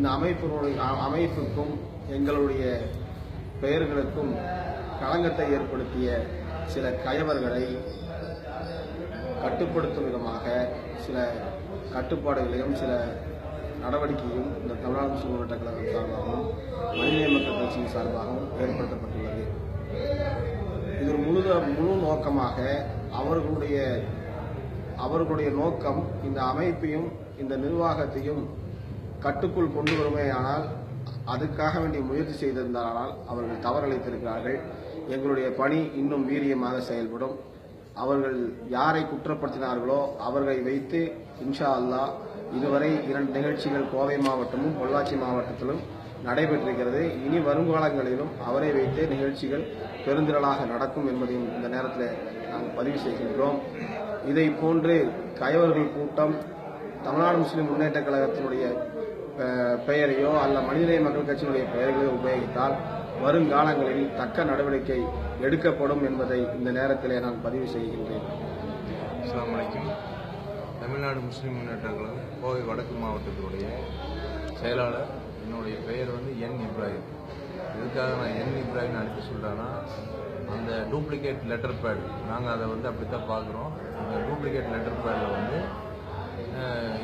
இந்த அமைப்புக்கும் எங்களுடைய பெயர்களுக்கும் களங்கத்தை ஏற்படுத்திய சில கயவர்களை கட்டுப்படுத்தும் விதமாக சில கட்டுப்பாடுகளையும் சில நடவடிக்கையும் இந்த தமிழ்நாடு முஸ்லிம் முன்னேற்ற கழகம் சார்பாகவும் மனிதநேய மக்கள் கட்சியின் சார்பாகவும் ஏற்படுத்தப்பட்டுள்ளது. இது முழு நோக்கமாக அவர்களுடைய நோக்கம் இந்த அமைப்பையும் இந்த நிர்வாகத்தையும் கட்டுக்குள் கொண்டு வருமேயானால் அதுக்காக வேண்டிய முயற்சி செய்திருந்தால் அவர்கள் தவறளித்திருக்கிறார்கள். எங்களுடைய பணி இன்னும் வீரியமாக செயல்படும். அவர்கள் யாரை குற்றப்படுத்தினார்களோ அவர்களை வைத்து இன்ஷா அல்லாஹ் இதுவரை 2 நிகழ்ச்சிகள் கோவை மாவட்டமும் பொள்ளாச்சி மாவட்டத்திலும் நடைபெற்றிருக்கிறது. இனி வருங்காலங்களிலும் அவரை வைத்து நிகழ்ச்சிகள் பெருந்திரளாக நடக்கும் என்பதையும் இந்த நேரத்தில் நாங்கள் பதிவு செய்கின்றோம். இதை போன்று கயவர்கள் கூட்டம் தமிழ்நாடு முஸ்லிம் முன்னேற்ற கழகத்தினுடைய பெயரையோ அல்ல மனிதநேய மக்கள் கட்சியினுடைய பெயர்களையோ உபயோகித்தால் வருங்காலங்களில் தக்க நடவடிக்கை எடுக்கப்படும் என்பதை இந்த நேரத்தில் நான் பதிவு செய்கின்றேன். அஸ்ஸலாமு அலைக்கும். தமிழ்நாடு முஸ்லிம் முன்னேற்ற கழகம் கோவை வடக்கு மாவட்டத்தினுடைய செயலாளர். என்னுடைய பெயர் என் இப்ராஹிம். இதுக்காக நான் என் இப்ராஹிம் அனுப்பி சொல்கிறேன்னா, அந்த டூப்ளிகேட் லெட்டர் பேட் நாங்கள் அதை அப்படித்தான் பார்க்குறோம். அந்த டூப்ளிகேட் லெட்டர் பேடில்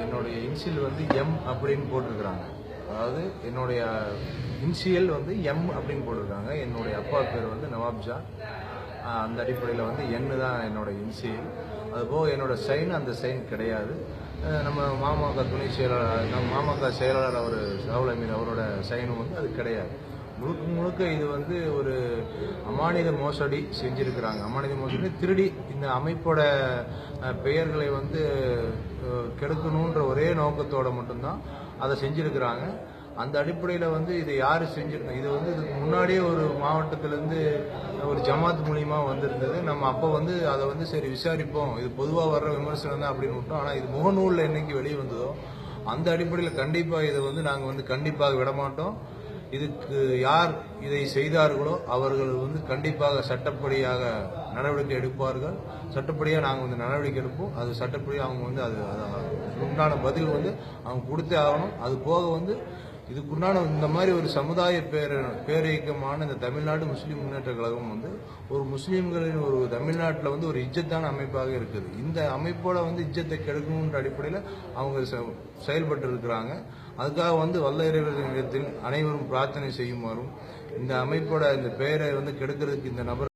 என்னுடைய இன்சியல் எம் அப்படின்னு போட்டிருக்கிறாங்க. அதாவது என்னுடைய இன்சியல் எம் அப்படின்னு போட்டிருக்காங்க. என்னுடைய அப்பா பேர் நவாப்ஜா. அந்த அடிப்படையில் என்னு தான் என்னோட இன்சியல். அதுபோக என்னோட சைன் அந்த சைன் கிடையாது. நம்ம மாமக துணை செயலாளர், நம்ம மாமக செயலாளர் அவர் ஷாவுல் அமீர் அவரோட சைனும் அது கிடையாது. முழுக்க இது ஒரு அமானித மோசடி செஞ்சிருக்கிறாங்க. அமானித மோசடி திருடி இந்த அமைப்போட பெயர்களை கெடுக்கணுன்ற ஒரே நோக்கத்தோட மட்டும்தான் அதை செஞ்சிருக்கிறாங்க. அந்த அடிப்படையில் இதை யார் செஞ்சிருக்கோம், இது இதுக்கு முன்னாடியே ஒரு மாவட்டத்திலேருந்து ஒரு ஜமாத் மூலியமா வந்திருந்தது. நம்ம அப்போ அதை சரி விசாரிப்போம், இது பொதுவாக வர்ற விமர்சனம் தான் அப்படின்னு விட்டோம். ஆனால் இது முகநூலில் என்னைக்கு வெளியே வந்ததோ அந்த அடிப்படையில் கண்டிப்பாக இதை நாங்கள் கண்டிப்பாக விடமாட்டோம். இதுக்கு யார் இதை செய்தார்களோ அவர்கள் கண்டிப்பாக சட்டப்படியாக நடவடிக்கை எடுப்பார்கள். சட்டப்படியாக நாங்கள் நடவடிக்கை எடுப்போம். அது சட்டப்படியாக அவங்க அது உண்டான பதில் அவங்க கொடுத்தே ஆகணும். அது போக இதுக்குண்டான இந்த மாதிரி ஒரு சமுதாய பேரியக்கமான இந்த தமிழ்நாடு முஸ்லீம் முன்னேற்ற கழகம் ஒரு முஸ்லீம்களின் ஒரு தமிழ்நாட்டில் ஒரு இஜ்ஜத்தான அமைப்பாக இருக்குது. இந்த அமைப்போட இஜ்ஜத்தை கெடுக்கணுன்ற அடிப்படையில் அவங்க செயல்பட்டு இருக்கிறாங்க. அதுக்காக வல்ல இறைவனிடத்தில் அனைவரும் பிரார்த்தனை செய்யுமாறும், இந்த அமைப்போட இந்த பெயரை கெடுக்கிறதுக்கு இந்த நபர்